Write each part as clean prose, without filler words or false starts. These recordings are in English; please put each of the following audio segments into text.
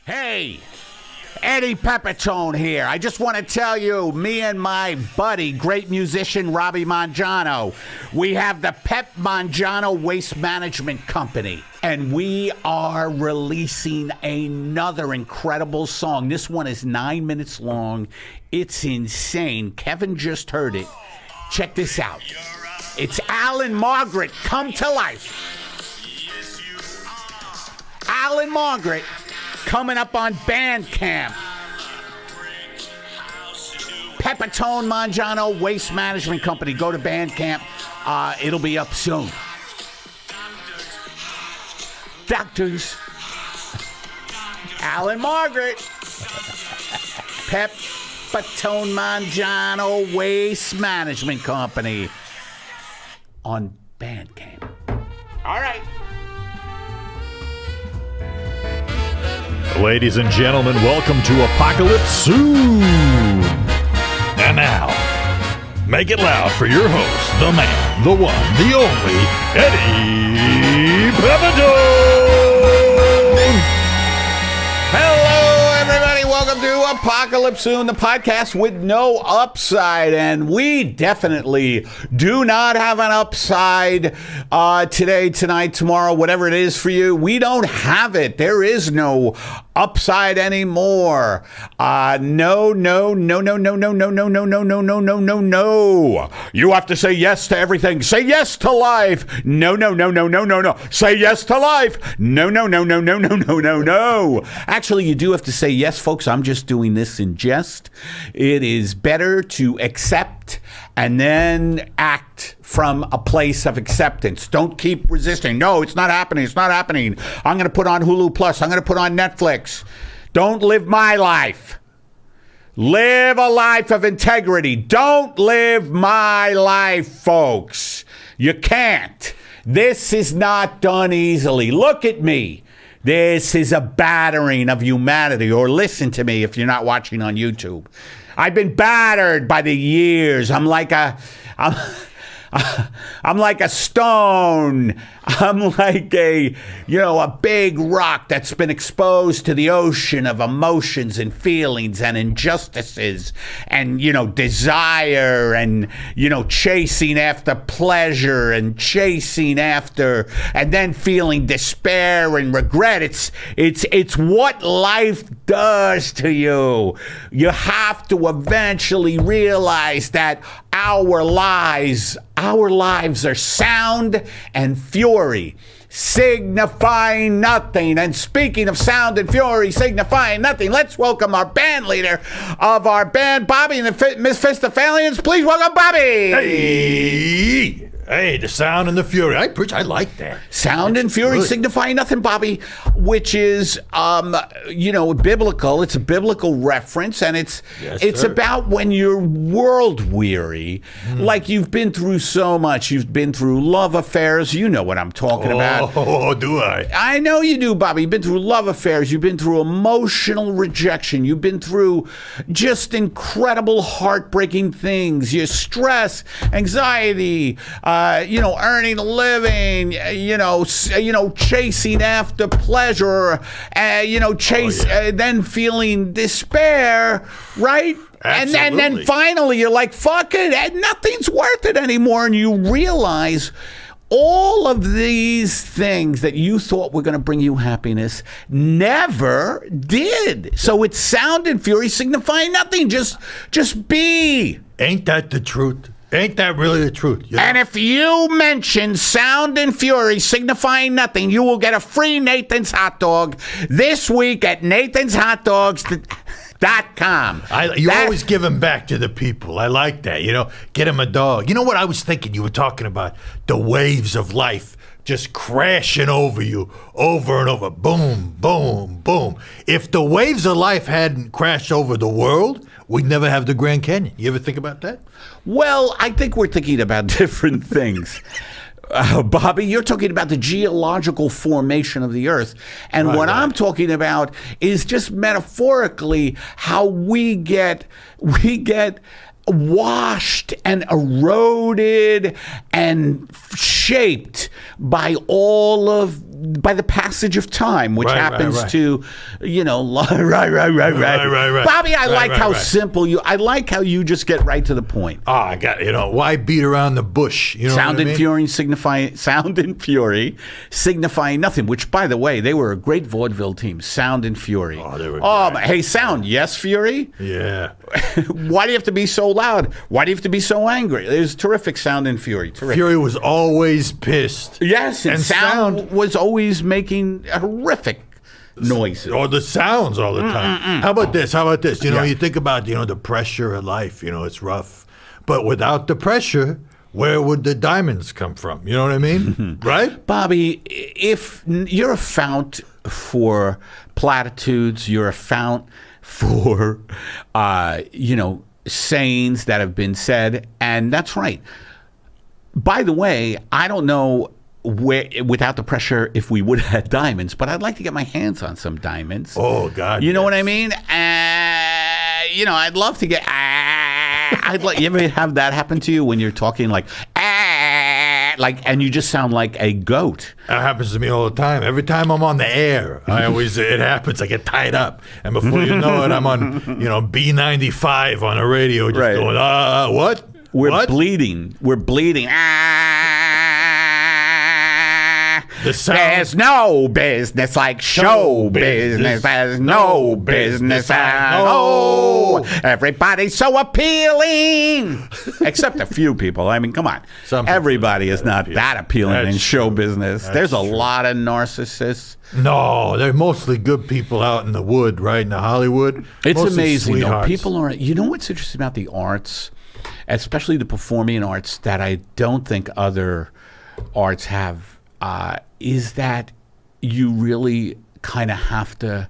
Hey, Eddie Pepitone here. I just want to tell you, me and my buddy, great musician Robbie Mangiano, we have the Pep Mangiano Waste Management Company, and we are releasing another incredible song. This one is 9 minutes long. It's insane. Kevin just heard it. Check this out. It's Alan Margaret, Come to Life. Alan Margaret. Coming up on Bandcamp. Pepitone Mangiano Waste Management Company. Go to Bandcamp. It'll be up soon. Doctors. Alan Margaret. Pepitone Mangiano Waste Management Company. On Bandcamp. All right. Ladies and gentlemen, welcome to Apocalypse Soon. And now, make it loud for your host, the man, the one, the only, Eddie Pepitone. Hello, everybody. Welcome to Apocalypse Soon, the podcast with no upside. And we definitely do not have an upside today, tonight, tomorrow, whatever it is for you. We don't have it. There is no upside anymore. No. You have to say yes to everything. Say yes to life. No. Say yes to life. No. Actually, you do have to say yes, folks. I'm just doing this in jest. It is better to accept and then act from a place of acceptance. Don't keep resisting. No, it's not happening. It's not happening. I'm going to put on Hulu Plus. I'm going to put on Netflix. Don't live my life. Live a life of integrity. Don't live my life, folks. You can't. This is not done easily. Look at me. This is a battering of humanity. Or listen to me if you're not watching on YouTube. I've been battered by the years. I'm like a stone. I'm like a big rock that's been exposed to the ocean of emotions and feelings and injustices and, desire and, chasing after pleasure and chasing after and then feeling despair and regret. It's what life does to you. You have to eventually realize that our lives are sound and fury, signifying nothing. And speaking of sound and fury, signifying nothing, let's welcome our band leader of our band, Bobby and the Mephistophelians. Please welcome Bobby. Hey, the sound and the fury. I like that. Sound and fury signifying nothing, Bobby, which is, biblical. It's a biblical reference, and it's about when you're world weary, like you've been through so much. You've been through love affairs. You know what I'm talking about. Oh, do I? I know you do, Bobby. You've been through love affairs. You've been through emotional rejection. You've been through just incredible, heartbreaking things. Your stress, anxiety, earning a living, chasing after pleasure, then feeling despair, right? Absolutely. And then finally you're like, fuck it, nothing's worth it anymore. And you realize all of these things that you thought were going to bring you happiness never did. So it's sound and fury signifying nothing. Just be. Ain't that the truth? Ain't that really the truth? And if you mention sound and fury signifying nothing, you will get a free Nathan's hot dog this week at nathanshotdogs.com. You always give them back to the people. I like that. Get them a dog. You know what I was thinking? You were talking about the waves of life just crashing over you over and over. Boom, boom, boom. If the waves of life hadn't crashed over the world, we'd never have the Grand Canyon. You ever think about that? Well, I think we're thinking about different things. Bobby, you're talking about the geological formation of the earth. And what I'm talking about is just metaphorically how we get washed and eroded and shaped by by the passage of time, which happens to, right. Bobby, I like how simple I like how you just get right to the point. I got, why beat around the bush? Sound and fury signifying nothing, which, by the way, they were a great vaudeville team, Sound and Fury. Oh, they were great. Hey, Sound, yes, Fury? Yeah. Why do you have to be so loud? Why do you have to be so angry? It was terrific, Sound and Fury. Terrific. Fury was always pissed. Yes, and Sound was always making horrific noises. Or the sounds all the time. How about this? You think about, the pressure of life, it's rough. But without the pressure, where would the diamonds come from? You know what I mean? Right? Bobby, if you're a fount for platitudes, you're a fount for, sayings that have been said, and that's right. By the way, I don't know without the pressure if we would have had diamonds, but I'd like to get my hands on some diamonds. Oh, God. You know what I mean? I'd love to get... you ever have that happen to you when you're talking and you just sound like a goat? That happens to me all the time. Every time I'm on the air, it happens. I get tied up, and before you know it, I'm on B95 on the radio, just going, what? We're bleeding. We're bleeding. There's no business like show business. There's no business at all. Everybody's so appealing. Except a few people. I mean, come on. Everybody is not that appealing in show business. There's a lot of narcissists. No, they're mostly good people out in the wood, right? In the Hollywood. It's amazing, though. People are, what's interesting about the arts, especially the performing arts, that I don't think other arts have, is that you really kind of have to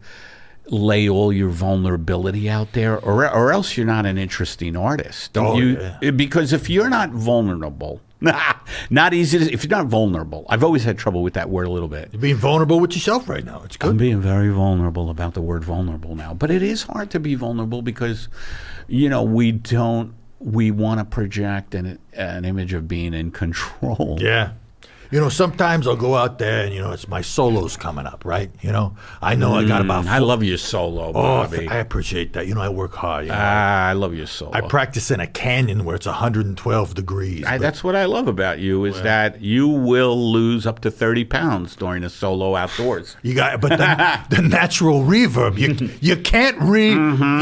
lay all your vulnerability out there, or else you're not an interesting artist, don't you? Yeah. Because if you're not vulnerable, not easy to, if you're not vulnerable, I've always had trouble with that word a little bit. You're being vulnerable with yourself right now. It's good. I'm being very vulnerable about the word vulnerable now, but it is hard to be vulnerable because, we want to project an image of being in control. Yeah. Sometimes I'll go out there and, it's my solo's coming up, right? I know I got about... I love your solo, Bobby. I appreciate that. I work hard. I love your solo. I practice in a canyon where it's 112 degrees. That's what I love about you, is that you will lose up to 30 pounds during a solo outdoors. But the natural reverb, you can't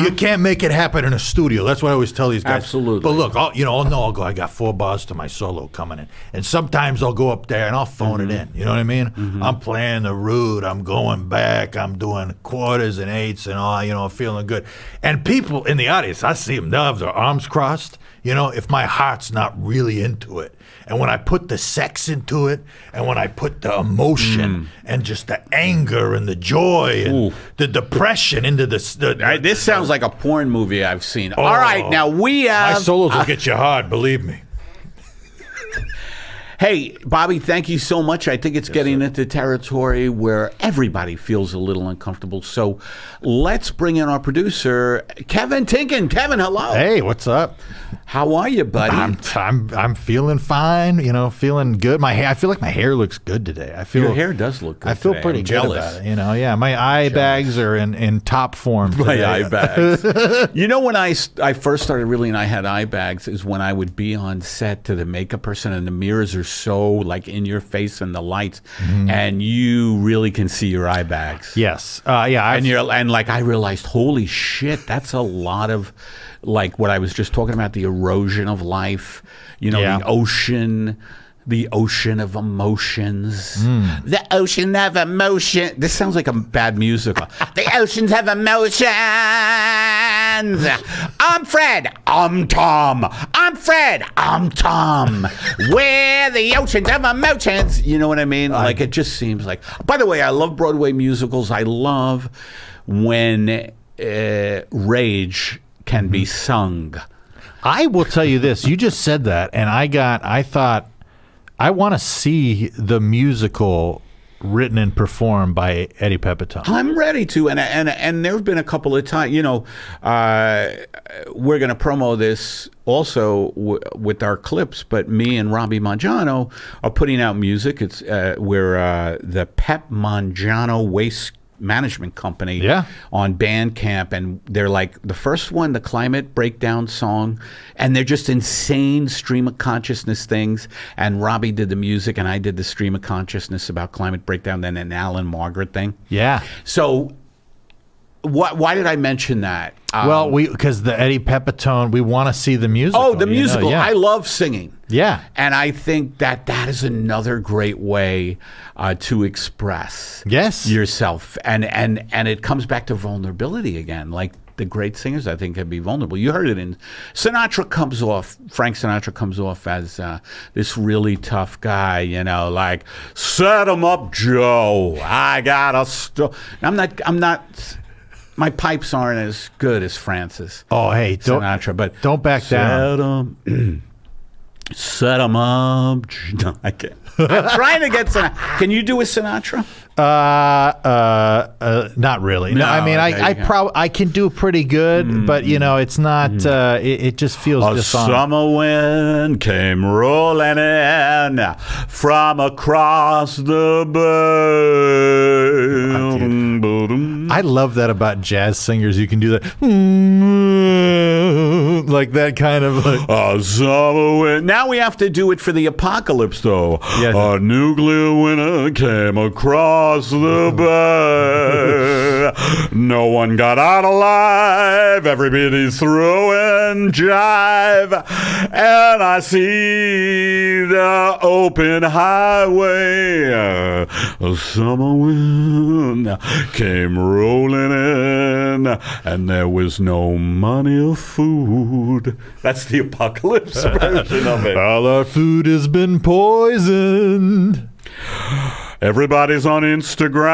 you can't make it happen in a studio. That's what I always tell these guys. Absolutely. But look, I'll go, I got 4 bars to my solo coming in. And sometimes I'll go up there and I'll phone it in. You know what I mean? I'm playing the root. I'm going back. I'm doing quarters and eighths and all, feeling good. And people in the audience, I see them, they'll have their arms crossed, if my heart's not really into it. And when I put the sex into it, and when I put the emotion and just the anger and the joy and the depression into this. This sounds like a porn movie I've seen. All right, now we have... My solos will get you hard, believe me. Hey, Bobby, thank you so much. I think it's getting into territory where everybody feels a little uncomfortable. So let's bring in our producer, Kevin Tinkin. Kevin, hello. Hey, what's up? How are you, buddy? I'm feeling fine. Feeling good. I feel like my hair looks good today. Your hair does look good. I feel today. pretty I'm good jealous. about it. Yeah, my eye bags are in top form today. My eye bags. When I first started realizing I had eye bags is when I would be on set to the makeup person and the mirrors are so like in your face and the lights, and you really can see your eye bags. Yes. Yeah. And I realized, holy shit, that's a lot of like what I was just talking about, the erosion of life, the ocean of emotions. The ocean of emotion. This sounds like a bad musical. The oceans of emotions. I'm Fred. I'm Tom. I'm Fred. I'm Tom. We're the oceans of emotions. You know what I mean? Like, it just seems like... By the way, I love Broadway musicals. I love when rage can be sung. I will tell you this. You just said that, and I thought... I want to see the musical written and performed by Eddie Pepitone. I'm ready to, and there have been a couple of times. We're going to promo this also with our clips, but me and Robbie Mangiano are putting out music. It's we're the Pep Mangiano Waste Management Company on Bandcamp, and they're like the first one, the Climate Breakdown song, and they're just insane stream of consciousness things. And Robbie did the music, and I did the stream of consciousness about Climate Breakdown, then an Alan Margaret thing. Yeah. So why did I mention that? Well, because the Eddie Pepitone, we want to see the musical. Oh, the musical. Yeah. I love singing. Yeah. And I think that is another great way to express yourself. And it comes back to vulnerability again. Like the great singers, I think, can be vulnerable. You heard it in Frank Sinatra comes off as this really tough guy, like, set him up, Joe. I got a I'm not. My pipes aren't as good as Francis. Oh, hey, Sinatra, but don't back down. Set 'em up. No, I can't. I'm trying to get Sinatra. Can you do a Sinatra? Not really. No, I mean, okay, I can do pretty good, but it's not. It just feels a dishonest. summer wind came rolling in from across the bay. I love that about jazz singers. You can do that, like that kind of like. A summer wind. Now we have to do it for the apocalypse, though. Yes. A nuclear winter came across the bay. No one got out alive. Everybody's throwing jive. And I see the open highway. A summer wind came rolling in, and there was no money or food. That's the apocalypse version of it. All our food has been poisoned. Everybody's on Instagram,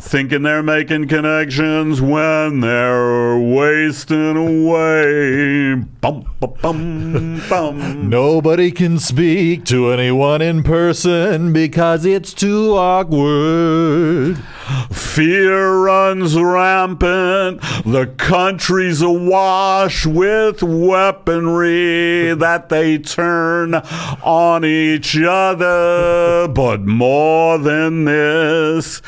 thinking they're making connections when they're wasting away. Bum, bum, bum, bum. Nobody can speak to anyone in person because it's too awkward. Fear runs rampant. The country's awash with weaponry that they turn on each other. But more than this,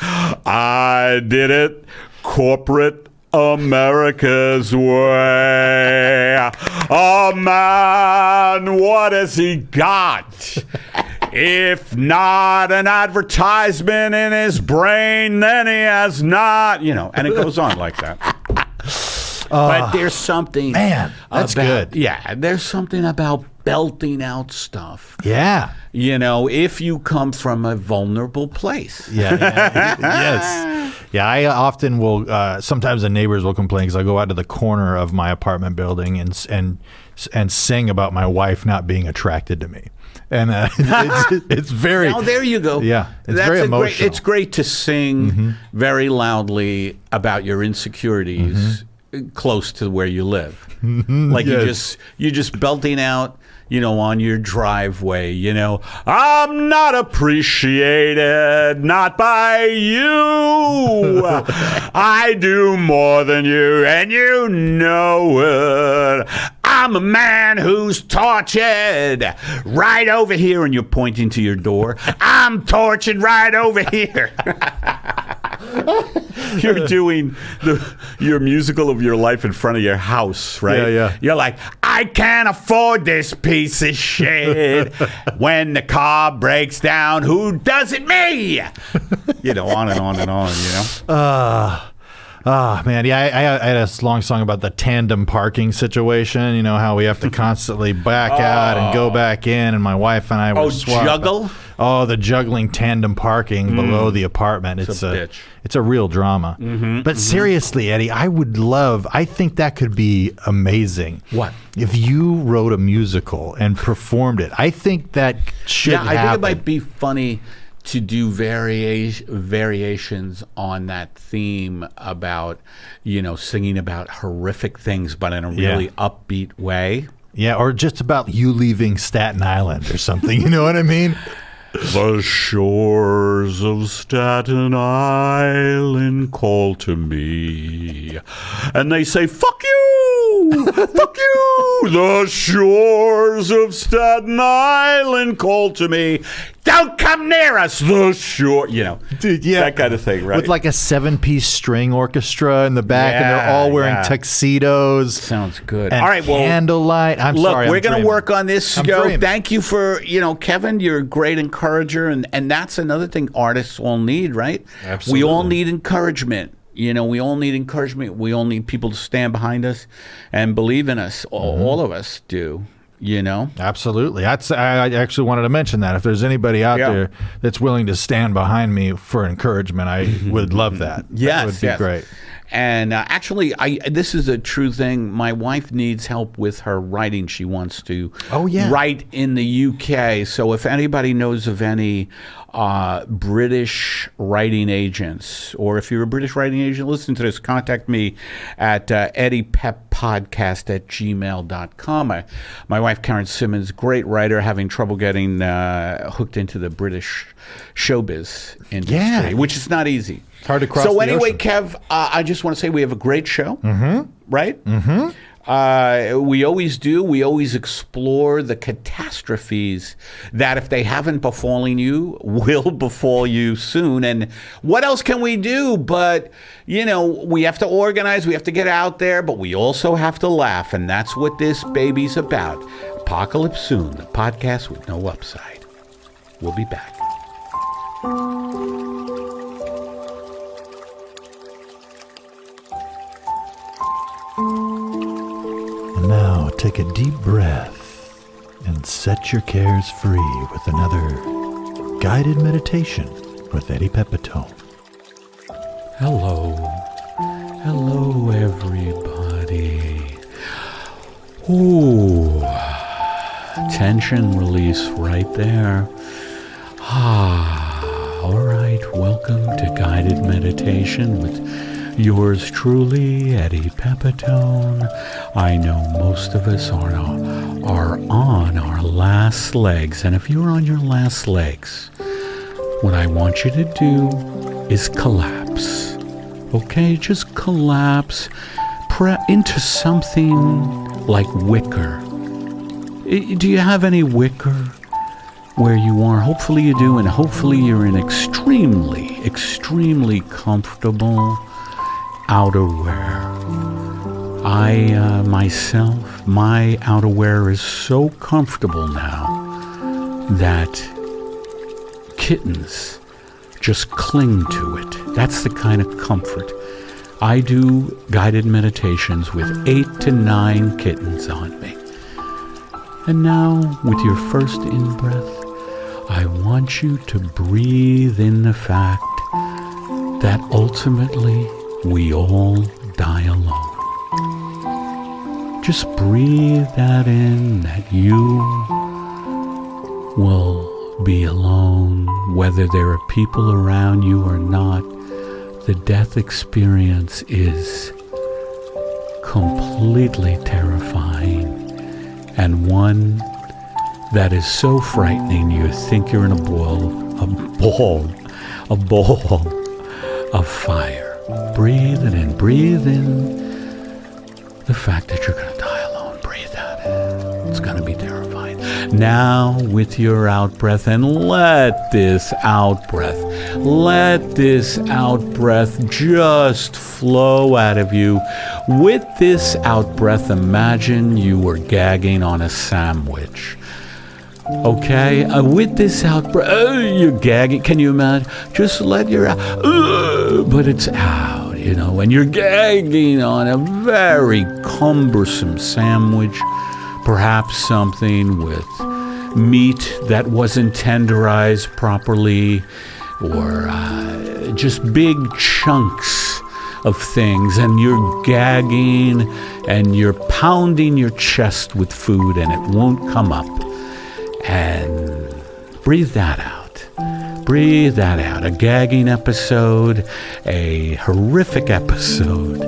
I did it corporate America's way. Oh man, what has he got? If not an advertisement in his brain, then he has not, and it goes on like that. But there's something, man, that's good. Yeah, there's something about belting out stuff. Yeah. If you come from a vulnerable place. Yeah. Yes. Yeah, I often will, sometimes the neighbors will complain because I go out to the corner of my apartment building and sing about my wife not being attracted to me. And it's very. Oh, there you go. Yeah, it's very emotional. It's great to sing very loudly about your insecurities close to where you live. Like Yes. you just belting out, on your driveway, I'm not appreciated, not by you. I do more than you, and you know it. I'm a man who's tortured right over here, and you're pointing to your door. I'm tortured right over here. You're doing your musical of your life in front of your house, right? Yeah. You're like, I can't afford this piece of shit. When the car breaks down, who does it? Me. On and on and on, man, yeah, I had a long song about the tandem parking situation, how we have to constantly back out and go back in, and my wife and I would swap. Juggle? Oh, the juggling tandem parking below the apartment. It's a bitch. It's a real drama. But seriously, Eddie, I think that could be amazing. What? If you wrote a musical and performed it. I think that should happen. I think it might be funny to do variations on that theme about, singing about horrific things, but in a really upbeat way. Yeah, or just about you leaving Staten Island or something. You know what I mean? The shores of Staten Island call to me, and they say, "Fuck you! Fuck you!" The shores of Staten Island call to me. Don't come near us, the shore. Dude, yeah. That kind of thing, right? With like a 7-piece string orchestra in the back, and they're all wearing tuxedos. Sounds good. And All right, well, candlelight. look, we're going to work on this. Dreaming. Thank you for, Kevin, you're a great encourager, and that's another thing artists all need, right? Absolutely. We all need encouragement. We all need encouragement. We all need people to stand behind us and believe in us. All of us do. Absolutely. I actually wanted to mention that. If there's anybody out there that's willing to stand behind me for encouragement, I would love that. That would be great. And actually, this is a true thing. My wife needs help with her writing. She wants to write in the UK. So if anybody knows of any British writing agents, or if you're a British writing agent, listen to this. Contact me at eddiepeppodcast@gmail.com. My wife, Karen Simmons, great writer, having trouble getting hooked into the British showbiz industry, which is not easy. It's hard to cross So the anyway, ocean. Kev, I just want to say we have a great show, right? We always do. We always explore the catastrophes that, if they haven't befallen you, will befall you soon. And what else can we do? But, we have to organize. We have to get out there. But we also have to laugh. And that's what this baby's about. Apocalypse Soon, the podcast with no upside. We'll be back. And now take a deep breath and set your cares free with another guided meditation with Eddie Pepitone. Hello. Hello, everybody. Ooh. Tension release right there. All right. Welcome to Guided Meditation with yours truly, Eddie Pepitone. I know most of us are on our last legs. And if you're on your last legs, what I want you to do is collapse. Okay? Just collapse into something like wicker. Do you have any wicker where you are? Hopefully you do, and hopefully you're in extremely, extremely comfortable outerwear. Myself, my outerwear is so comfortable now that kittens just cling to it. That's the kind of comfort. I do guided meditations with 8 to 9 kittens on me. And now, with your first in-breath, I want you to breathe in the fact that ultimately we all die alone. Just breathe that in, that you will be alone, whether there are people around you or not. The death experience is completely terrifying, and one that is so frightening you think you're in a ball of fire. Breathe it in. Breathe in the fact that you're going to die alone. Breathe that in. It's going to be terrifying. Now, with your out breath, and let this out breath just flow out of you. With this out breath, imagine you were gagging on a sandwich. Okay, with this out breath, you're gagging. Can you imagine? Just let your out, but it's out, and you're gagging on a very cumbersome sandwich, perhaps something with meat that wasn't tenderized properly, or just big chunks of things, and you're gagging and you're pounding your chest with food and it won't come up. And breathe that out. Breathe that out. A gagging episode, a horrific episode.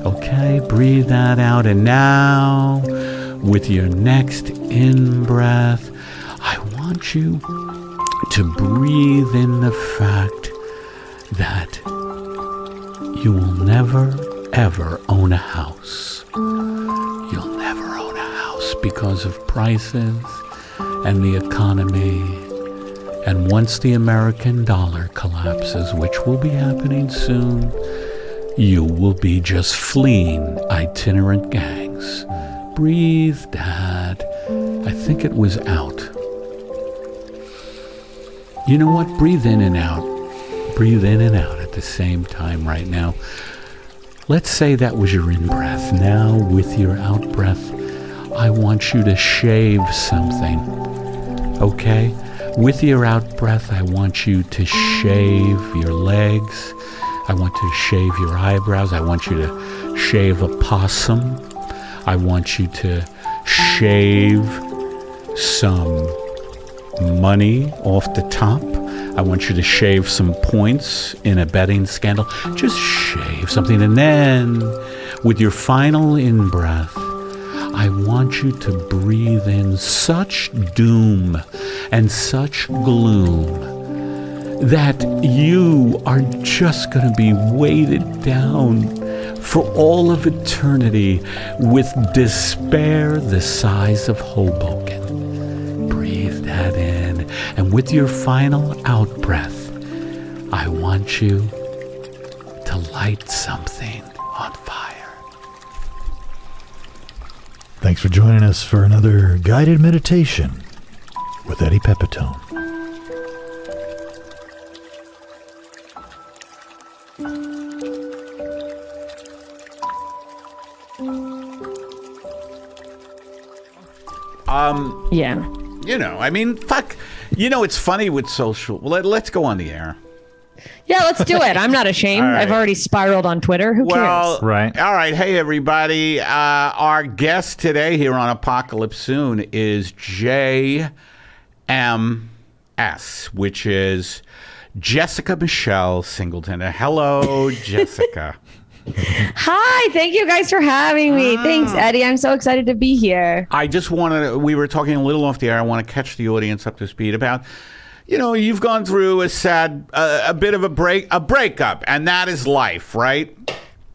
Okay, breathe that out. And now, with your next in-breath, I want you to breathe in the fact that you will never, ever own a house. You'll never own a house because of prices and the economy. And once the American dollar collapses, which will be happening soon, you will be just fleeing itinerant gangs. Breathe, Dad. I think it was out. You know what? Breathe in and out. Breathe in and out at the same time right now. Let's say that was your in-breath. Now, with your out-breath, I want you to shave something. Okay? With your out-breath, I want you to shave your legs. I want to shave your eyebrows. I want you to shave a possum. I want you to shave some money off the top. I want you to shave some points in a betting scandal. Just shave something. And then, with your final in-breath, I want you to breathe in such doom and such gloom that you are just going to be weighted down for all of eternity with despair the size of Hoboken. Breathe that in. And with your final out-breath, I want you to light something on fire. Thanks for joining us for another guided meditation with Eddie Pepitone. Yeah. You know, I mean, fuck. You know, it's funny with social. Let's go on the air. Yeah, let's do it. I'm not ashamed. All right. I've already spiraled on Twitter. Who Well, cares? Right. All right. Hey, everybody. Our guest today here on Apocalypse Soon is JMS, which is Jessica Michelle Singleton. Hello, Jessica. Hi. Thank you guys for having me. Thanks, Eddie. I'm so excited to be here. I just wanted to, we were talking a little off the air. I want to catch the audience up to speed about, you know, you've gone through a sad, a bit of a breakup, and that is life, right?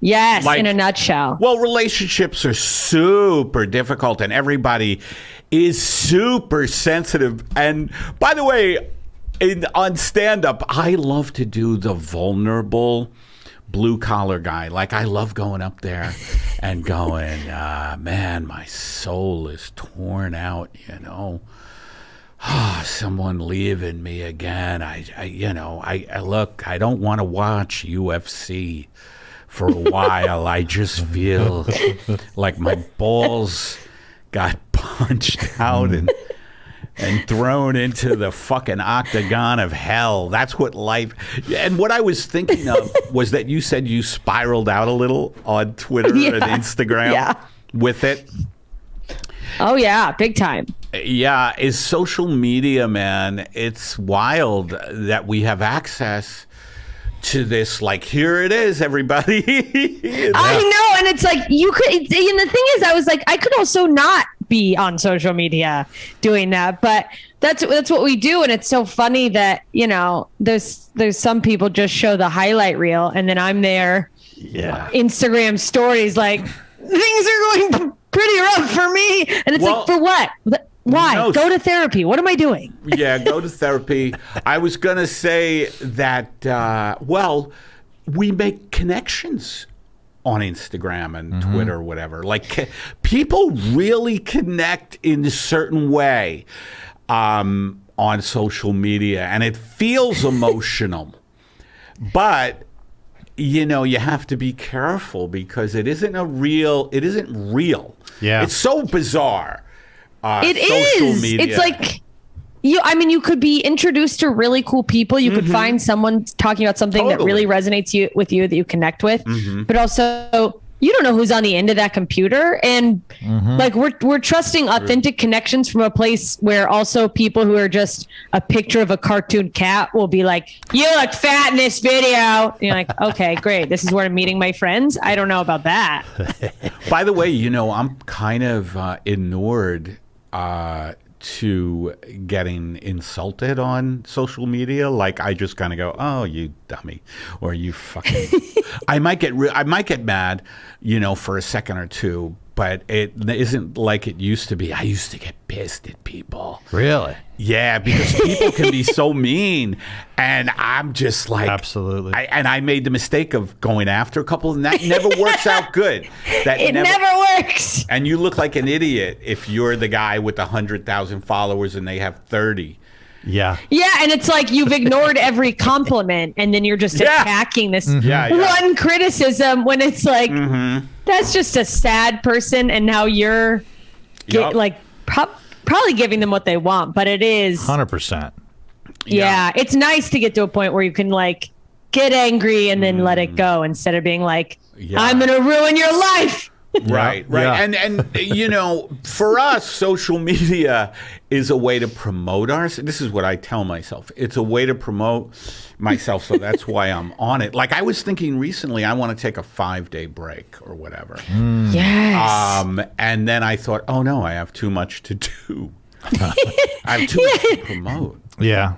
Yes, Like- in a nutshell. Well, relationships are super difficult, and everybody is super sensitive. And by the way, on stand-up, I love to do the vulnerable blue-collar guy. Like, I love going up there and going, man, my soul is torn out, you know. Someone leaving me again. I look, I don't want to watch UFC for a while. I just feel like my balls got punched out and thrown into the fucking octagon of hell. That's what life. And what I was thinking of was that you said you spiraled out a little on Twitter and Instagram with it. Oh, yeah. Big time. Yeah, is social media, man. It's wild that we have access to this. Like, here it is, everybody. I know. And it's like, you could, and the thing is, I was like, I could also not be on social media doing that, but that's what we do. And it's so funny that, you know, there's some people just show the highlight reel, and then I'm there, Instagram stories, like, things are going pretty rough for me. And it's like, for what? Why? No. Go to therapy. What am I doing? Yeah, go to therapy. I was going to say that, well, we make connections on Instagram and Twitter or whatever. Like, people really connect in a certain way on social media, and it feels emotional. But, you know, you have to be careful because it isn't real. Yeah. It's so bizarre. It social is. Media. It's like you could be introduced to really cool people. You could find someone talking about something that really resonates with you that you connect with. But also, you don't know who's on the end of that computer. And like we're trusting authentic connections from a place where also people who are just a picture of a cartoon cat will be like, "You look fat in this video." And you're like, "Okay, great. This is where I'm meeting my friends." I don't know about that. By the way, you know, I'm kind of inured to getting insulted on social media. Like I just kind of go, "Oh, you dummy," or "You fucking." I might get mad, for a second or two, but it isn't like it used to be. I used to get pissed at people. Really? Yeah, because people can be so mean, and I'm just like, absolutely. I made the mistake of going after a couple, and that never works out good. It never works. And you look like an idiot if you're the guy with 100,000 followers and they have 30. Yeah. Yeah, and it's like you've ignored every compliment, and then you're just attacking this one criticism when it's like, that's just a sad person, and now you're probably giving them what they want, but it is 100%. Yeah, it's nice to get to a point where you can like get angry and then let it go instead of being like, I'm going to ruin your life. Right. Yeah. And for us, social media is a way to promote ourselves. This is what I tell myself. It's a way to promote myself, so that's why I'm on it. Like I was thinking recently, I want to take a 5-day break or whatever. Yes. And then I thought, oh no, I have too much to do. I have too much to promote. Yeah.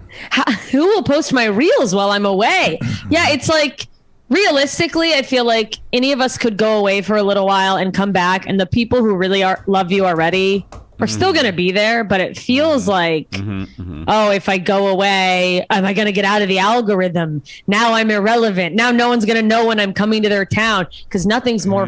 Who will post my reels while I'm away? Yeah, it's like, realistically, I feel like any of us could go away for a little while and come back, and the people who really love you already are still going to be there, but it feels like, oh, if I go away, am I going to get out of the algorithm? Now I'm irrelevant. Now no one's going to know when I'm coming to their town, because nothing's more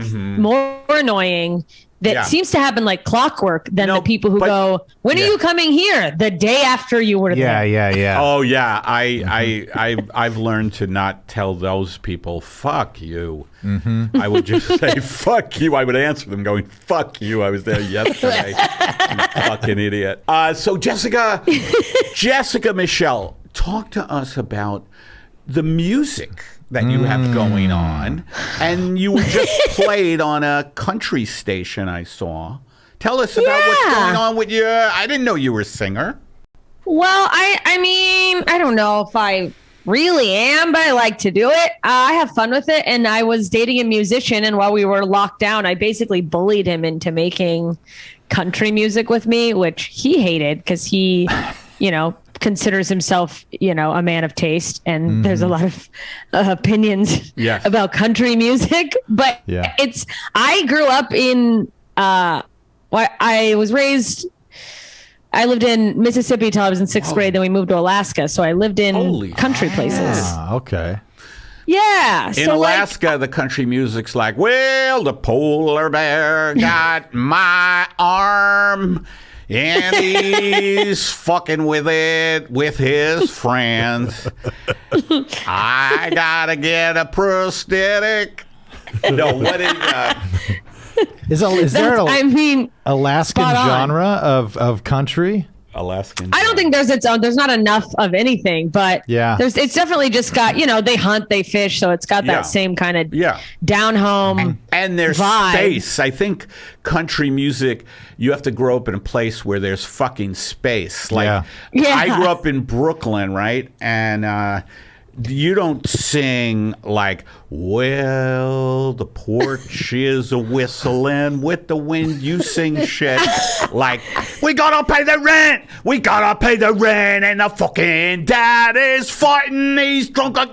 annoying. That seems to happen like clockwork than the people who go, when are you coming here? The day after you were there. Yeah. Oh, yeah. I've learned to not tell those people, fuck you. I would just say, fuck you. I would answer them going, fuck you. I was there yesterday. You fucking idiot. So Jessica Michelle, talk to us about the music that you have going on, and you were just played on a country station, I saw. Tell us about what's going on with you. I didn't know you were a singer. Well, I mean, I don't know if I really am, but I like to do it. I have fun with it, and I was dating a musician, and while we were locked down, I basically bullied him into making country music with me, which he hated because he, considers himself, a man of taste, and there's a lot of opinions about country music. But I grew up in, I lived in Mississippi till I was in 6th grade. Then we moved to Alaska, so I lived in country places. Okay. Yeah. In Alaska, the country music's like, well, the polar bear got my arm, and he's fucking with it with his friends. I gotta get a prosthetic. No, what is there an Alaskan genre of country? Alaskan. I don't think there's not enough of anything, but it's definitely just got, they hunt, they fish, so it's got that same kind of down home and there's vibe. Space. I think country music, you have to grow up in a place where there's fucking space. Like I grew up in Brooklyn, right? And you don't sing like, well, the porch is a whistling with the wind. You sing shit like, we gotta pay the rent. We gotta pay the rent, and the fucking dad is fighting. He's drunk. I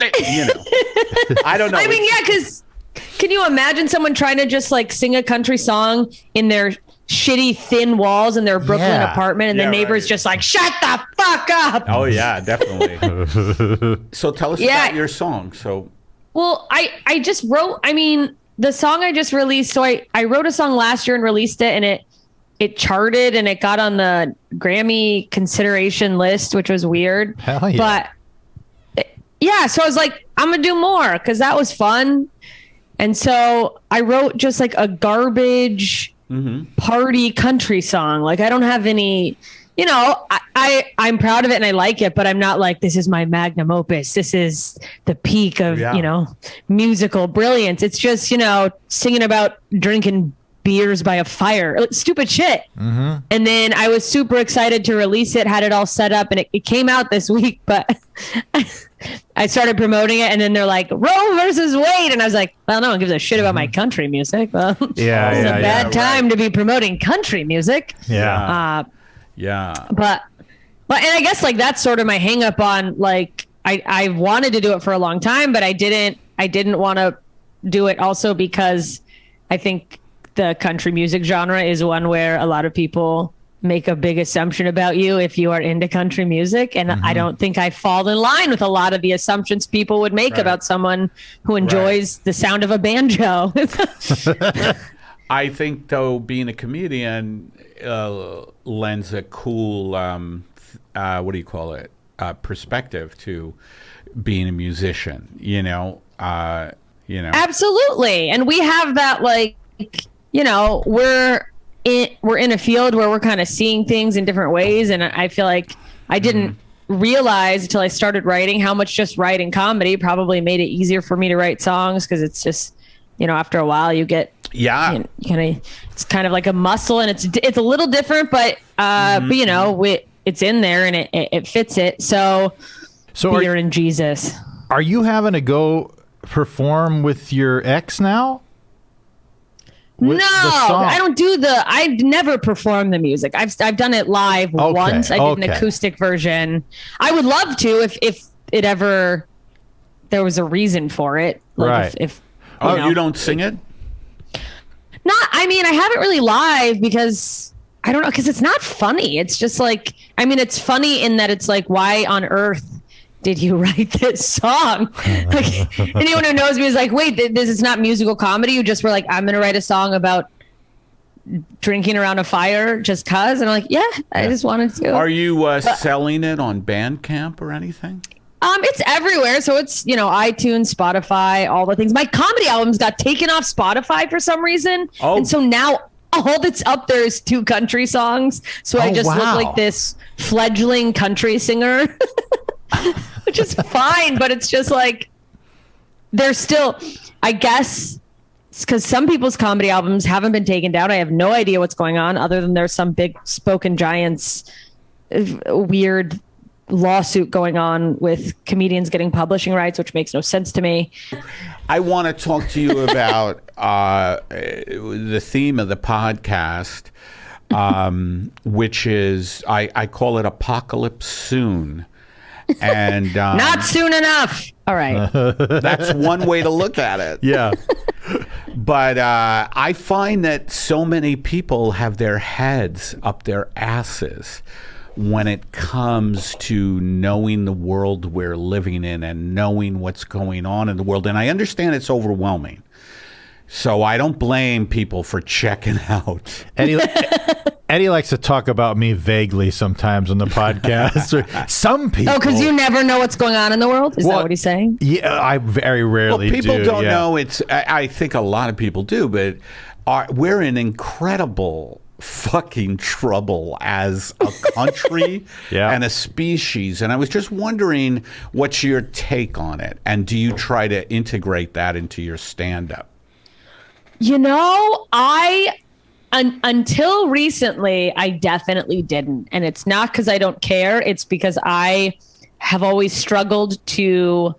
don't know. I mean, because can you imagine someone trying to just like sing a country song in their shitty thin walls in their Brooklyn apartment, and the neighbor's just like, shut the fuck up. Oh yeah, definitely. So tell us about your song. Well, I just wrote, the song I just released. So I wrote a song last year and released it, and it charted, and it got on the Grammy consideration list, which was weird. Hell yeah. But so I was like, I'm gonna do more because that was fun. And so I wrote just like a garbage party country song. Like I don't have any, I'm proud of it and I like it, but I'm not like, this is my magnum opus. This is the peak of, musical brilliance. It's just, singing about drinking beers by a fire, stupid shit. And then I was super excited to release it, had it all set up, and it came out this week, but I started promoting it, and then they're like, Roe versus Wade, and I was like, well, no one gives a shit about my country music. Well, it's a bad time to be promoting country music. Yeah. But and I guess like that's sort of my hang up on like I wanted to do it for a long time, but I didn't want to do it also because I think the country music genre is one where a lot of people make a big assumption about you if you are into country music. And I don't think I fall in line with a lot of the assumptions people would make about someone who enjoys the sound of a banjo. I think, though, being a comedian lends a cool, what do you call it, perspective to being a musician, Absolutely. And we have that, like, we're in a field where we're kind of seeing things in different ways. And I feel like I didn't realize until I started writing how much just writing comedy probably made it easier for me to write songs. Cause it's just, after a while you get, it's kind of like a muscle and it's a little different, but it's in there and it fits it. So you're in Jesus. Are you having to go perform with your ex now? No, I don't do I never perform the music. I've done it live once. I did an acoustic version. I would love to if it ever there was a reason for it. Like right. If you don't sing it? I haven't really live because I don't know, because it's not funny. It's just like, it's funny in that it's like, why on earth did you write this song? Like, anyone who knows me is like, wait, this is not musical comedy. You just were like, I'm going to write a song about drinking around a fire just cause. And I'm like, I just wanted to. Are you selling it on Bandcamp or anything? It's everywhere. So it's, iTunes, Spotify, all the things. My comedy albums got taken off Spotify for some reason. Oh. And so now all that's up there is 2 country songs. So I just look like this fledgling country singer. Which is fine, but it's just like they're still, I guess it's because some people's comedy albums haven't been taken down. I have no idea what's going on other than there's some big spoken giants weird lawsuit going on with comedians getting publishing rights, which makes no sense to me. I want to talk to you about the theme of the podcast, which is I call it Apocalypse Soon. And not soon enough. All right. That's one way to look at it. Yeah. But I find that so many people have their heads up their asses when it comes to knowing the world we're living in and knowing what's going on in the world. And I understand it's overwhelming. So I don't blame people for checking out. Eddie likes to talk about me vaguely sometimes on the podcast. Some people. Oh, because you never know what's going on in the world? Is that what he's saying? Yeah, I very rarely do. Well, people don't know. I think a lot of people do, but we're in incredible fucking trouble as a country and a species. And I was just wondering what's your take on it? And do you try to integrate that into your stand-up? Until recently, I definitely didn't. And it's not because I don't care. It's because I have always struggled to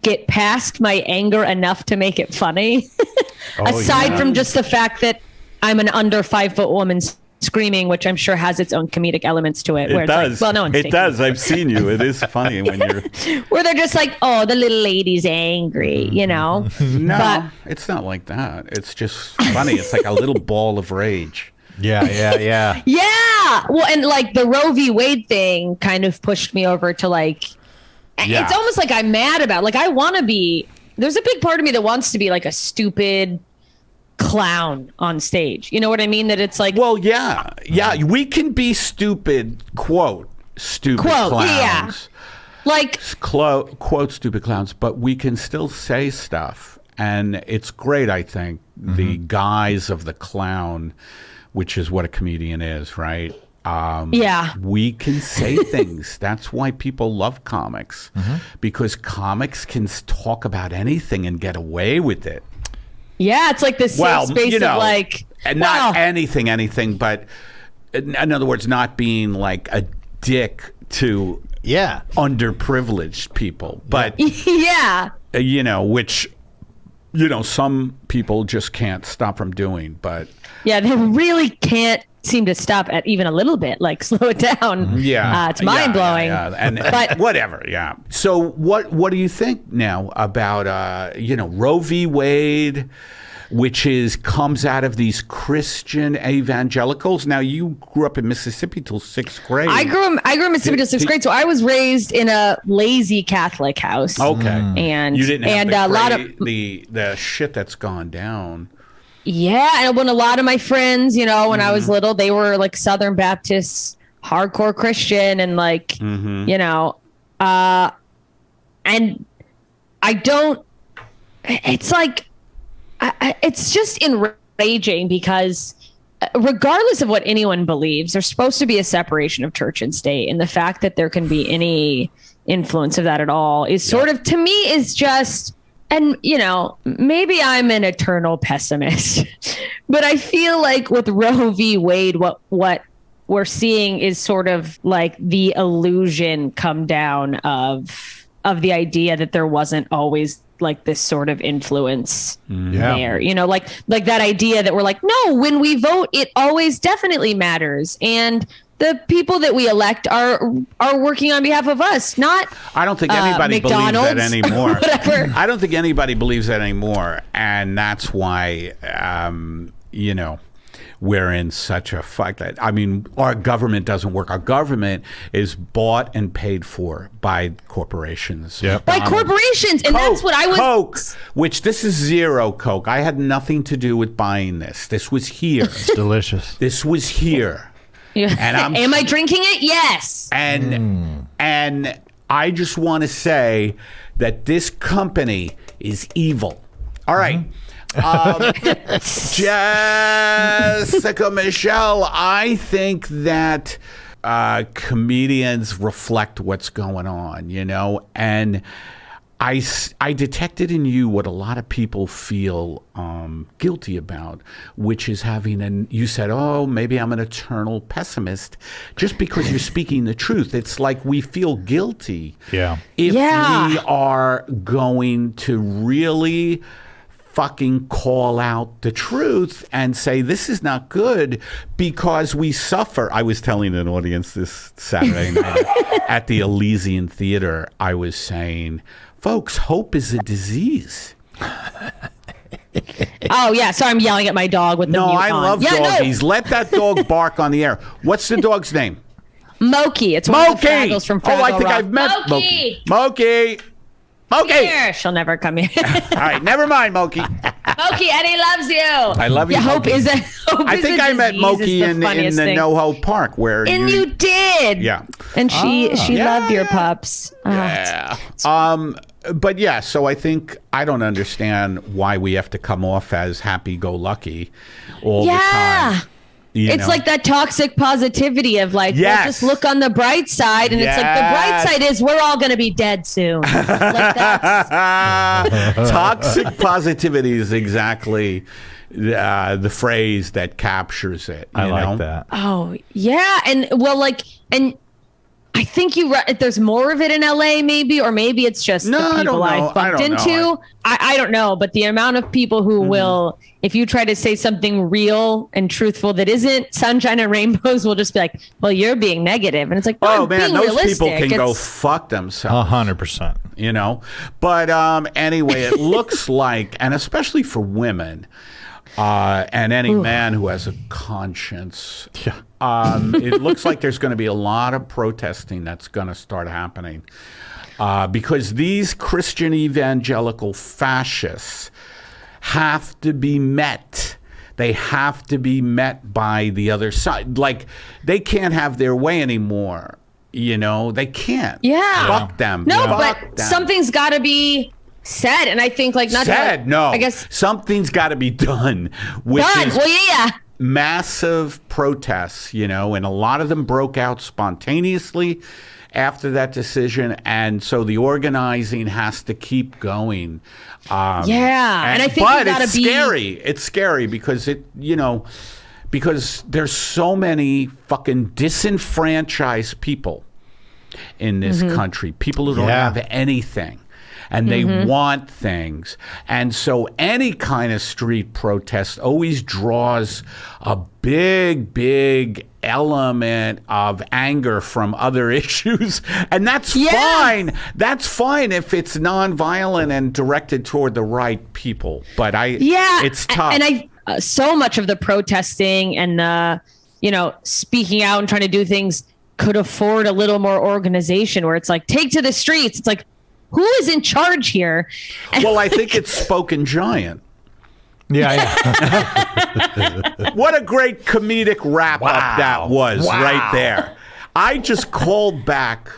get past my anger enough to make it funny. Aside from just the fact that I'm an under 5-foot woman screaming, which I'm sure has its own comedic elements to it. It does. Like, well, no, it does. I've seen you. It is funny when you're where they're just like, oh, the little lady's angry, No, but it's not like that. It's just funny. It's like a little ball of rage. Yeah. Yeah. Well, and like the Roe v. Wade thing kind of pushed me over to like, it's almost like I'm mad about. Like I want to be. There's a big part of me that wants to be like a stupid clown on stage. You know what I mean? That it's like, well, yeah, we can be stupid, quote clowns, like quote stupid clowns, but we can still say stuff, and it's great. I think the guise of the clown, which is what a comedian is, right? We can say things. That's why people love comics, because comics can talk about anything and get away with it. Yeah, it's like this safe space of like... And not anything, but in other words, not being like a dick to underprivileged people. But, which some people just can't stop from doing. But yeah, they really can't seem to stop at even a little bit, like slow it down. Yeah, it's mind blowing. And but whatever. Yeah. So what do you think now about Roe v. Wade, which comes out of these Christian evangelicals? Now, you grew up in Mississippi till 6th grade. I grew up in Mississippi till 6th grade, so I was raised in a lazy Catholic house. Okay, and you didn't have a lot of the shit that's gone down. Yeah, and when a lot of my friends, when I was little, they were like Southern Baptists, hardcore Christian, and like, and I don't. It's like, it's just enraging because regardless of what anyone believes, there's supposed to be a separation of church and state, and the fact that there can be any influence of that at all is sort of, to me, is just. And, maybe I'm an eternal pessimist, but I feel like with Roe v. Wade, what we're seeing is sort of like the illusion come down of the idea that there wasn't always like this sort of influence there, like that idea that we're like, no, when we vote, it always definitely matters. And the people that we elect are working on behalf of us, not I don't think anybody believes that anymore. Whatever. I don't think anybody believes that anymore. And that's why, we're in such a fight. I mean, our government doesn't work. Our government is bought and paid for by corporations. Yep. By corporations. And that's what I was... Coke, which this is zero Coke. I had nothing to do with buying this. This was here. It's delicious. This was here. And am I drinking it? Yes. And I just want to say that this company is evil. All right. Jessica Michelle, I think that comedians reflect what's going on, and I detected in you what a lot of people feel guilty about, which is you said, oh, maybe I'm an eternal pessimist just because you're speaking the truth. It's like we feel guilty if we are going to really fucking call out the truth and say this is not good because we suffer. I was telling an audience this Saturday night at the Elysian Theater, I was saying, folks, hope is a disease. Oh, yeah. Sorry, I'm yelling at my dog with the mute I on. love doggies. No. Let that dog bark on the air. What's the dog's name? Moki. It's one of the Fraggles from Fraggle I think Rock. I've met Moki. Moki. Here. She'll never come here. All right, never mind, Moki. Moki, Eddie loves you. I love you, Hope Moki. I think I met Moki in the NoHo Park where you did. Yeah. And she loved your pups. Yeah. But yeah, so I think I don't understand why we have to come off as happy-go-lucky all the time. It's like that toxic positivity of like, well, just look on the bright side. And it's like the bright side is we're all going to be dead soon. Toxic positivity is exactly the phrase that captures it. I like that. Oh, yeah. And and I think there's more of it in LA maybe, or maybe it's just the people I bumped into. I don't know, but the amount of people who will, if you try to say something real and truthful that isn't sunshine and rainbows, will just be like, well, you're being negative. And it's like, oh man, those realistic. people can go fuck themselves. 100%. But anyway, it looks like, and especially for women, and any man who has a conscience, it looks like there's going to be a lot of protesting that's going to start happening because these Christian evangelical fascists have to be met. They have to be met by the other side. Like, they can't have their way anymore. They can't. Yeah. Fuck them. No, but something's got to be said, and I think I guess something's got to be done. Massive protests, and a lot of them broke out spontaneously after that decision, and so the organizing has to keep going. And I think it's scary. It's scary because because there's so many fucking disenfranchised people in this country, people who don't have anything. and they want things. And so any kind of street protest always draws a big element of anger from other issues. And that's fine. That's fine if it's nonviolent and directed toward the right people. But it's tough. And so much of the protesting and speaking out and trying to do things could afford a little more organization, where it's like, take to the streets. It's like, who is in charge here? Well, I think it's Spoken Giant. Yeah. What a great comedic wrap up that was right there. I just called back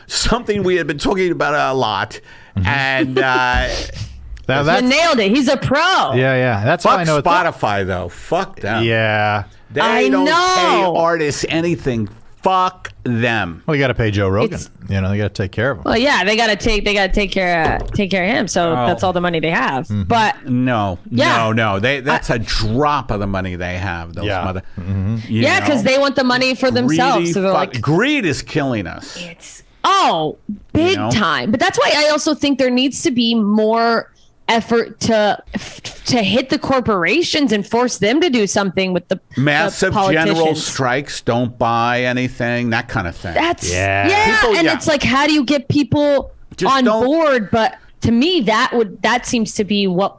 something we had been talking about a lot, and you nailed it. He's a pro. Yeah. That's how fuck I know Spotify though. Fuck them. Yeah. They don't pay artists anything. Fuck them. Well, you got to pay Joe Rogan. They got to take care of him. Well, yeah, they got to take care of him. So that's all the money they have. But no. That's a drop of the money they have. Those mother. Yeah, because they want the money for themselves. So they're like, greed is killing us. It's big time. But that's why I also think there needs to be more effort to hit the corporations and force them to do something with the massive the general strikes. Don't buy anything, that kind of thing. That's it's like, how do you get people on board? But to me, that seems to be what,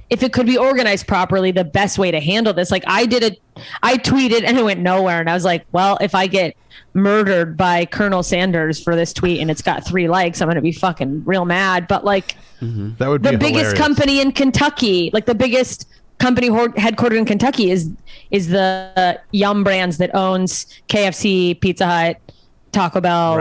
if it could be organized properly, the best way to handle this. Like I tweeted and it went nowhere, and I was like, well, if I get murdered by Colonel Sanders for this tweet and it's got 3 likes, I'm gonna be fucking real mad. But like, that would be the biggest company in Kentucky, like the biggest company headquartered in Kentucky is the Yum Brands that owns KFC, Pizza Hut, Taco Bell,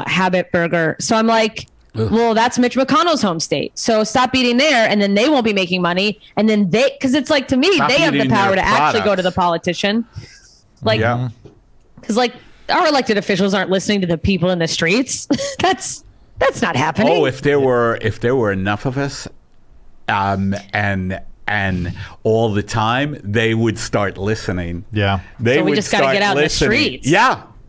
Habit Burger. So I'm like, well, that's Mitch McConnell's home state. So stop eating there, and then they won't be making money. And then because it's like, to me, they have the power to actually go to the politician. Like, because like our elected officials aren't listening to the people in the streets. That's not happening. Oh, if there were enough of us, and all the time, they would start listening. Yeah, so we just got to get out in the streets.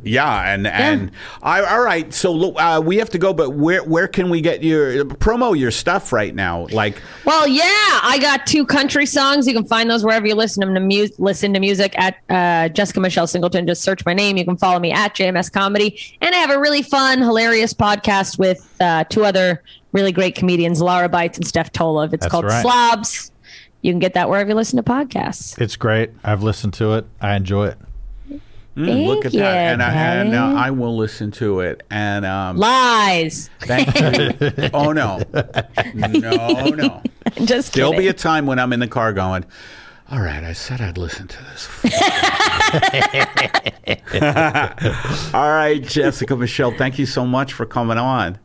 And all right. So look, we have to go, but where can we get promo your stuff right now? Like, well, I got 2 country songs. You can find those wherever you listen to music at Jessica Michelle Singleton. Just search my name. You can follow me at JMS Comedy, and I have a really fun, hilarious podcast with 2 other really great comedians, Laura Bites and Steph Tolov. It's called Slobs. You can get that wherever you listen to podcasts. It's great. I've listened to it. I enjoy it. Look at that, and I will listen to it. And lies. Thank you. Oh no. Just There'll kidding. be a time when I'm in the car going, all right, I said I'd listen to this. All right, Jessica Michelle, thank you so much for coming on.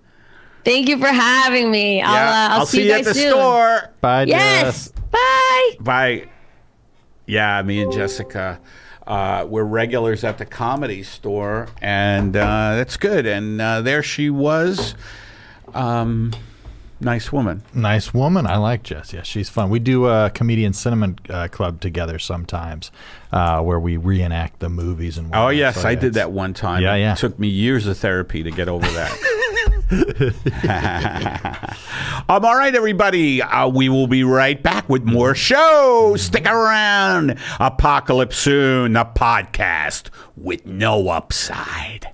Thank you for having me. I'll see you at the soon. store. Bye, Yes. Jess. Bye. Bye. Yeah, me and Jessica. We're regulars at the Comedy Store, and that's good. And there she was. Nice woman. Nice woman. I like Jess. Yeah, she's fun. We do a comedian cinema club together sometimes, where we reenact the movies and. Oh yes, so, I did that one time. Yeah. It took me years of therapy to get over that. All right, everybody. We will be right back with more shows. Stick around. Apocalypse Soon, the podcast with no upside.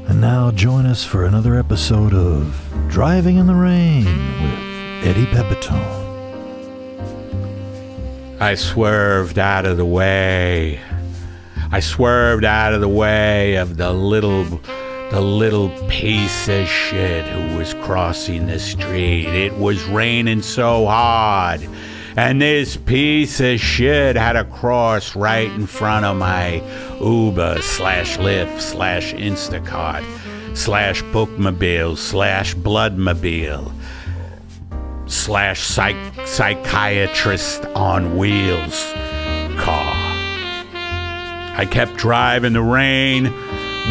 And now join us for another episode of Driving in the Rain with Eddie Pepitone. I swerved out of the way. I swerved out of the way of the little piece of shit who was crossing the street. It was raining so hard, and this piece of shit had to cross right in front of my Uber / Lyft / Instacart / Bookmobile / Bloodmobile / psychiatrist on wheels car. I kept driving. The rain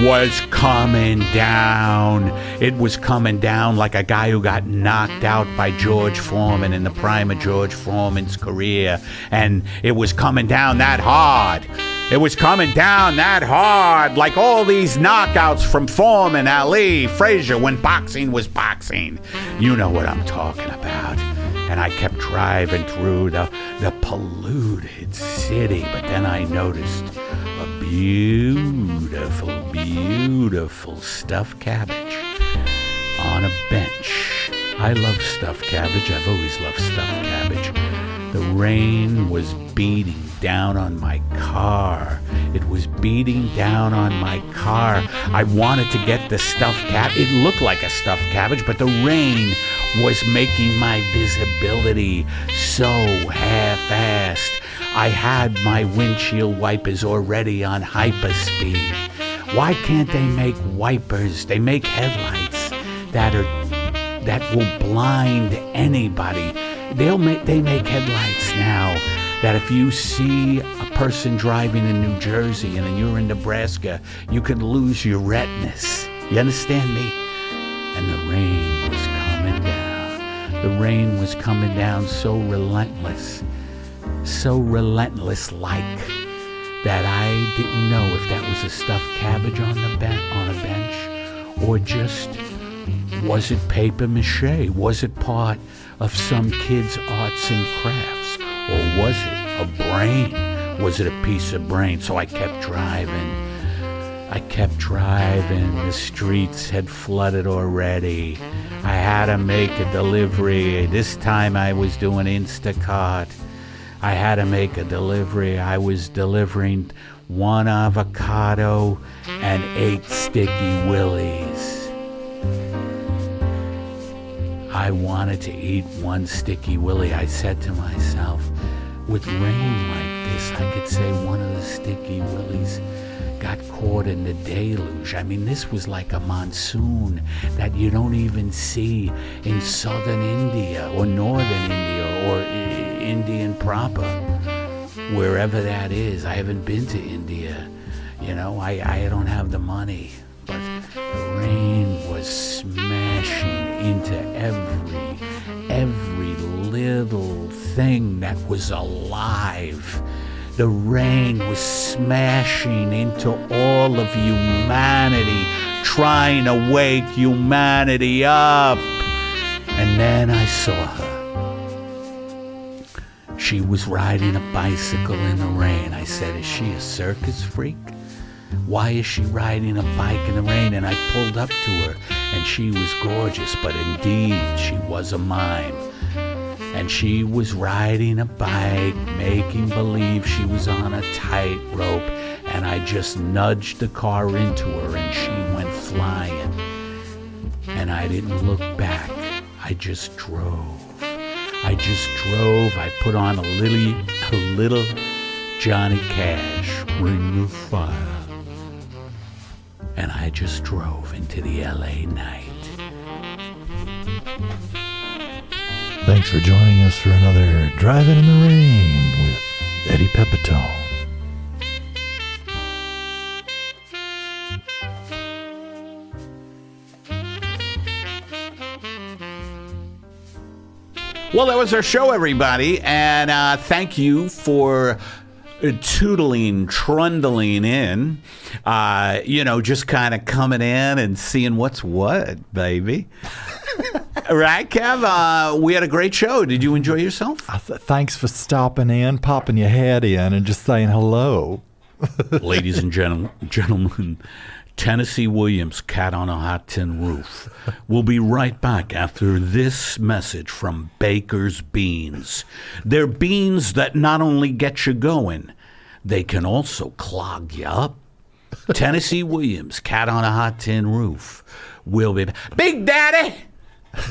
was coming down. It was coming down like a guy who got knocked out by George Foreman in the prime of George Foreman's career. And it was coming down that hard. It was coming down that hard, like all these knockouts from Foreman, Ali, Frazier, when boxing was boxing. You know what I'm talking about. And I kept driving through the polluted city, but then I noticed a beautiful, beautiful stuffed cabbage on a bench. I love stuffed cabbage. I've always loved stuffed cabbage. The rain was beating down on my car. It was beating down on my car. I wanted to get the stuffed cabbage. It looked like a stuffed cabbage, but the rain was making my visibility so half-assed. I had my windshield wipers already on hyperspeed. Why can't they make wipers? They make headlights that will blind anybody. They make headlights now that if you see a person driving in New Jersey and then you're in Nebraska, you could lose your retinas. You understand me? And the rain was coming down. The rain was coming down so relentless like that I didn't know if that was a stuffed cabbage on a bench or just, was it paper mache? Was it part of some kid's arts and crafts? Or was it a brain? Was it a piece of brain? So I kept driving. The streets had flooded already. I had to make a delivery. This time I was doing Instacart. I had to make a delivery. I was delivering 1 avocado and 8 sticky willies. I wanted to eat 1 sticky willy. I said to myself, with rain like this, I could say one of the sticky willies got caught in the deluge. I mean, this was like a monsoon that you don't even see in southern India or northern India or Indian proper, wherever that is. I haven't been to India. You know, I don't have the money. But the rain was smashing into every little thing that was alive. The rain was smashing into all of humanity, trying to wake humanity up. And then I saw her. She was riding a bicycle in the rain. I said, is she a circus freak? Why is she riding a bike in the rain? And I pulled up to her, and she was gorgeous, but indeed she was a mime. And she was riding a bike, making believe she was on a tightrope, and I just nudged the car into her, and she went flying. And I didn't look back. I just drove. I put on a little Johnny Cash, Ring of Fire. And I just drove into the LA night. Thanks for joining us for another Driving in the Rain with Eddie Pepitone. Well, that was our show, everybody. And thank you for trundling in, just kind of coming in and seeing what's what, baby. Right, Kev? We had a great show. Did you enjoy yourself? Thanks for stopping in, popping your head in, and just saying hello. Ladies and gentlemen, Tennessee Williams, Cat on a Hot Tin Roof. We'll be right back after this message from Baker's Beans. They're beans that not only get you going, they can also clog you up. Tennessee Williams, Cat on a Hot Tin Roof. We'll be back. Big Daddy!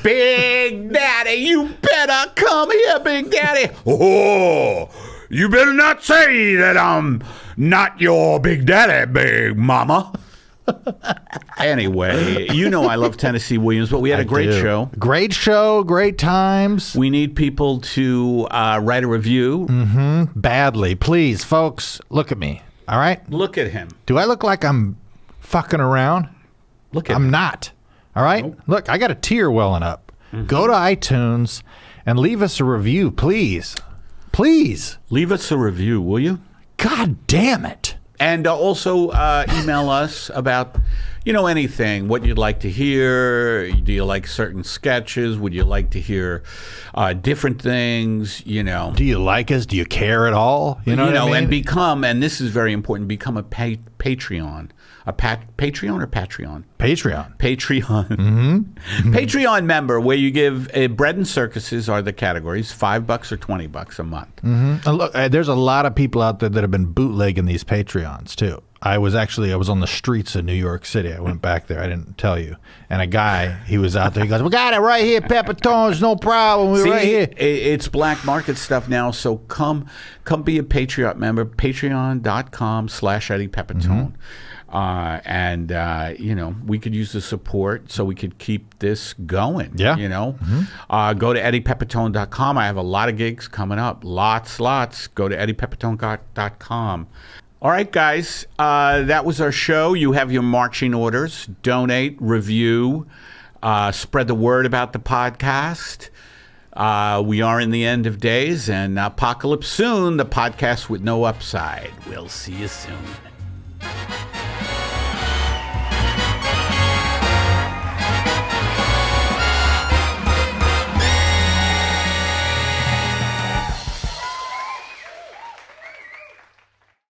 Big Daddy, you better come here, Big Daddy. Oh, you better not say that I'm not your Big Daddy, Big Mama. Anyway, I love Tennessee Williams, but we had a great show. Great show, great times. We need people to write a review. Mm-hmm. Badly. Please, folks, look at me. All right? Look at him. Do I look like I'm fucking around? Look at I'm him. not. All right? Nope. Look, I got a tear welling up. Mm-hmm. Go to iTunes and leave us a review, please. Please. Leave us a review, will you? God damn it. And also email us about, anything, what you'd like to hear. Do you like certain sketches? Would you like to hear different things? Do you like us? Do you care at all? You know what I mean? And become, and this is very important, become a Patreon. Patreon or Patreon? Patreon. Mm-hmm. Patreon member, where you give bread and circuses are the categories, $5 or $20 a month. Mm-hmm. And look, there's a lot of people out there that have been bootlegging these Patreons too. I was on the streets of New York City. I went back there. I didn't tell you. And a guy, he was out there. He goes, "We got it right here, Pepitone's, no problem. We're right here." It's black market stuff now. So come be a Patreon member. Patreon.com/Eddie Pepitone. We could use the support so we could keep this going. Yeah. Go to EddiePepitone.com. I have a lot of gigs coming up. Lots. Go to EddiePepitone.com. All right, guys, that was our show. You have your marching orders. Donate, review, spread the word about the podcast. We are in the end of days, and apocalypse soon, the podcast with no upside. We'll see you soon.